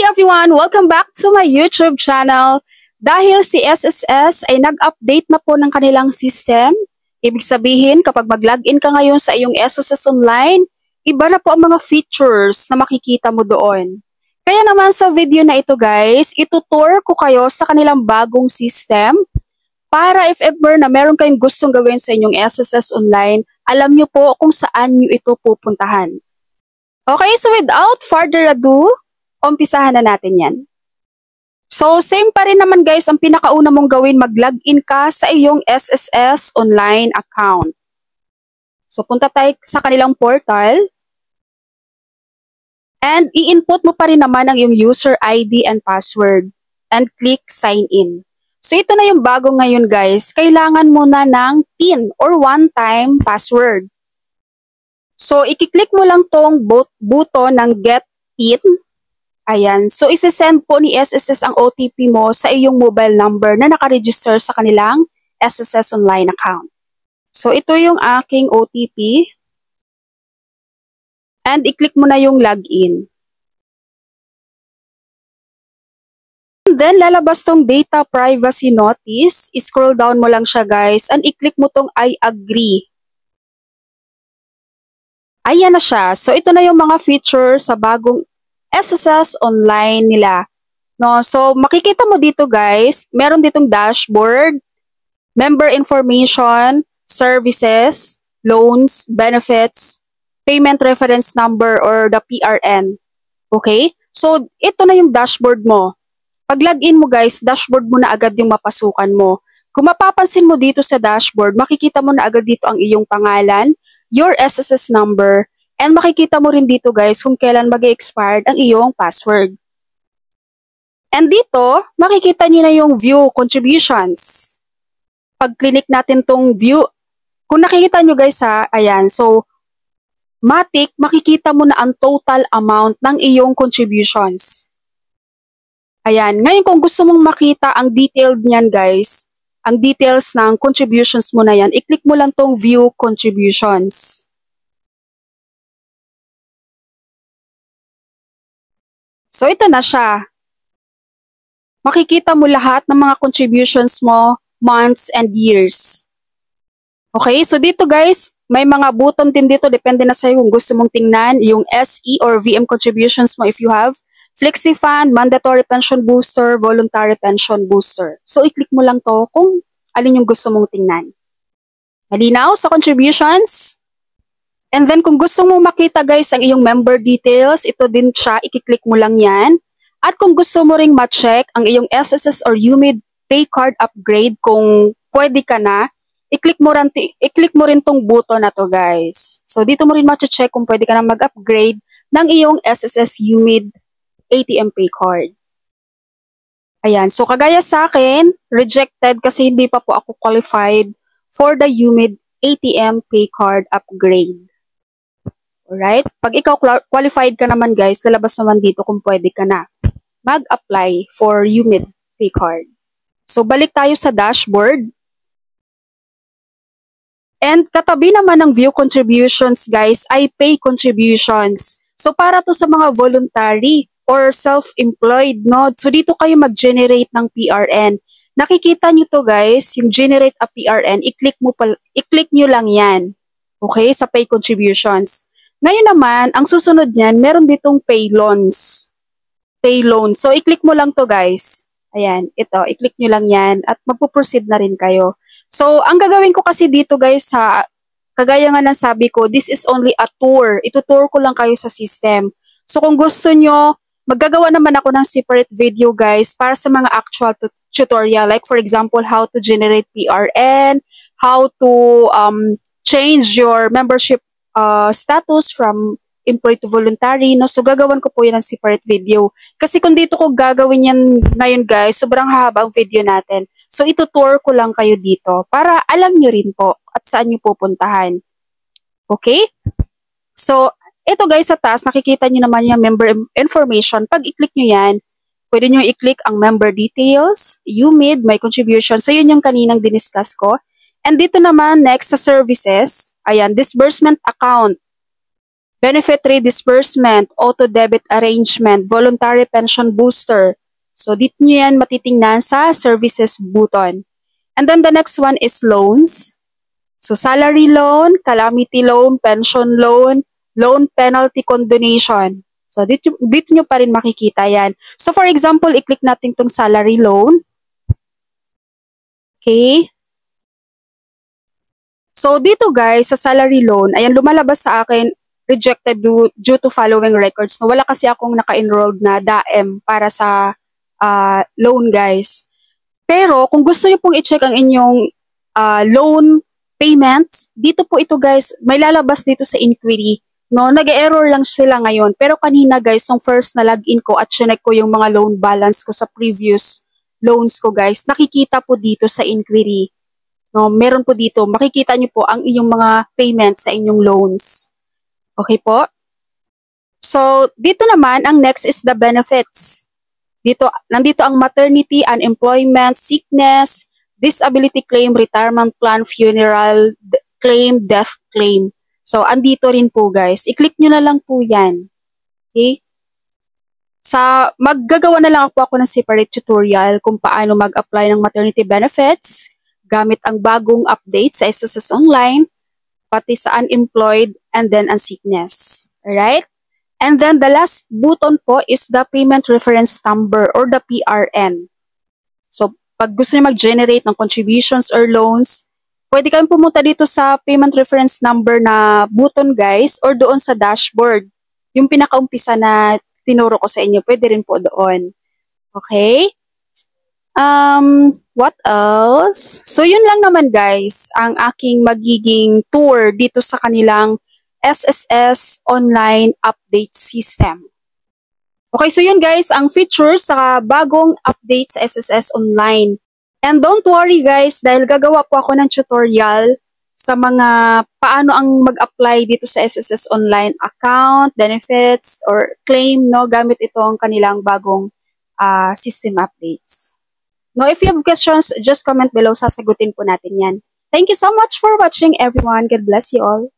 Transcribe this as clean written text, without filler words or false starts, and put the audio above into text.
everyone! Welcome back to my YouTube channel. Dahil si SSS ay nag-update na po ng kanilang system, ibig sabihin kapag mag-login ka ngayon sa iyong SSS Online, iba na po ang mga features na makikita mo doon. Kaya naman sa video na ito guys, itutour ko kayo sa kanilang bagong system para if ever na meron kayong gustong gawin sa inyong SSS Online, alam nyo po kung saan nyo ito pupuntahan. Okay, so without further ado, umpisahan na natin yan. So, same pa rin naman guys, ang pinakauna mong gawin, mag-login ka sa iyong SSS Online account. So, punta tayo sa kanilang portal. And i-input mo pa rin naman ang iyong user ID and password. And click sign in. So, ito na yung bago ngayon guys. Kailangan mo na ng PIN or one-time password. So, i-click mo lang tong button ng get PIN. Ayan. So, isi-send po ni SSS ang OTP mo sa iyong mobile number na nakaregister sa kanilang SSS Online account. So, ito yung aking OTP. And i-click mo na yung login. And then, lalabas tong data privacy notice. I-scroll down mo lang siya guys. And i-click mo tong I agree. Ayan na siya. So, ito na yung mga features sa bagong SSS Online nila. No, so makikita mo dito guys, meron ditong dashboard, member information, services, loans, benefits, payment reference number or the PRN. Okay? So ito na yung dashboard mo. Pag login mo guys, dashboard mo na agad yung mapasukan mo. Kung mapapansin mo dito sa dashboard, makikita mo na agad dito ang iyong pangalan, your SSS number, and makikita mo rin dito guys kung kailan mag-expired ang iyong password. And dito, makikita nyo na yung view contributions. Pag click natin tong view, kung nakikita nyo guys ha, ayan, so matik, makikita mo na ang total amount ng iyong contributions. Ayan, ngayon kung gusto mong makita ang detailed niyan guys, ang details ng contributions mo na yan, i-click mo lang tong view contributions. So, ito na siya. Makikita mo lahat ng mga contributions mo, months and years. Okay, so dito guys, may mga button din dito, depende na sa'yo kung gusto mong tingnan, yung SE or VM contributions mo if you have, Flexi Fund, Mandatory Pension Booster, Voluntary Pension Booster. So, i-click mo lang to kung alin yung gusto mong tingnan. Malinaw sa contributions? And then kung gusto mo makita guys ang iyong member details, ito din siya, i-click mo lang yan. At kung gusto mo ring ma-check ang iyong SSS or UMID pay card upgrade kung pwede ka na, i-click mo rin tong button na to guys. So dito mo rin ma-check kung pwede ka na mag-upgrade ng iyong SSS UMID ATM pay card. Ayan, so kagaya sa akin, rejected kasi hindi pa po ako qualified for the UMID ATM pay card upgrade. Alright? Pag ikaw qualified ka naman guys, lalabas naman dito kung pwede ka na mag-apply for UMID pay card. So, balik tayo sa dashboard. And katabi naman ng view contributions guys ay pay contributions. So, para to sa mga voluntary or self-employed, no? So, dito kayo mag-generate ng PRN. Nakikita nyo to guys, yung generate a PRN, i-click nyo lang yan. Okay? Sa pay contributions. Ngayon naman, ang susunod niyan, meron ditong pay loans. Pay loans. So, i-click mo lang to guys. Ayan, ito. I-click nyo lang yan at magpo-proceed na rin kayo. So, ang gagawin ko kasi dito guys, kagaya nga ng sabi ko, this is only a tour. Ito-tour ko lang kayo sa system. So, kung gusto nyo, maggagawa naman ako ng separate video guys para sa mga actual tutorial. Like for example, how to generate PRN, how to change your membership status from employee to voluntary, no? So, gagawin ko po yan ng separate video. Kasi kung dito ko gagawin yan ngayon, guys, sobrang haba ang video natin. So, itutour ko lang kayo dito para alam nyo rin po at saan nyo pupuntahan. Okay? So, ito guys, sa taas, nakikita nyo naman yung member information. Pag i-click nyo yan, pwede nyo i-click ang member details, UMID, my contribution. So, yun yung kaninang diniscuss ko. And dito naman, next sa services, ayan, disbursement account. benefit redisbursement, auto-debit arrangement, voluntary pension booster. So, dito nyo yan matitingnan sa services button. And then the next one is loans. So, salary loan, calamity loan, pension loan, loan penalty condonation. So, dito nyo pa rin makikita yan. So, for example, i-click natin tong salary loan. Okay. So, dito guys, sa salary loan, ayan, lumalabas sa akin, rejected due to following records. No, wala kasi akong naka-enrolled na DAEM para sa loan guys. Pero, kung gusto nyo pong i-check ang inyong loan payments, dito po ito guys, may lalabas dito sa inquiry. No, nag-error lang sila ngayon. Pero kanina guys, yung first na login ko at chinek ko yung mga loan balance ko sa previous loans ko guys, nakikita po dito sa inquiry. No, meron po dito, makikita nyo po ang inyong mga payments sa inyong loans. Okay po? So, dito naman, ang next is the benefits. Nandito ang maternity, unemployment, sickness, disability claim, retirement plan, funeral claim, death claim. So, andito rin po guys. I-click nyo na lang po yan. Okay? Maggagawa na lang ako ng separate tutorial kung paano mag-apply ng maternity benefits gamit ang bagong update sa SSS Online, pati sa unemployed, and then ang sickness. Alright? And then the last button po is the payment reference number or the PRN. So, pag gusto niyo mag-generate ng contributions or loans, pwede kayong pumunta dito sa payment reference number na button guys or doon sa dashboard. Yung pinakaumpisa na tinuro ko sa inyo, pwede rin po doon. Okay? What else? So, yun lang naman guys, ang aking magiging tour dito sa kanilang SSS Online Update System. Okay, so yun guys, ang features sa bagong update sa SSS Online. And don't worry guys, dahil gagawa po ako ng tutorial sa mga paano ang mag-apply dito sa SSS Online account, benefits, or claim, no, gamit itong kanilang bagong system updates. No, if you have questions, just comment below, sasagutin po natin yan. Thank you so much for watching everyone. God bless you all.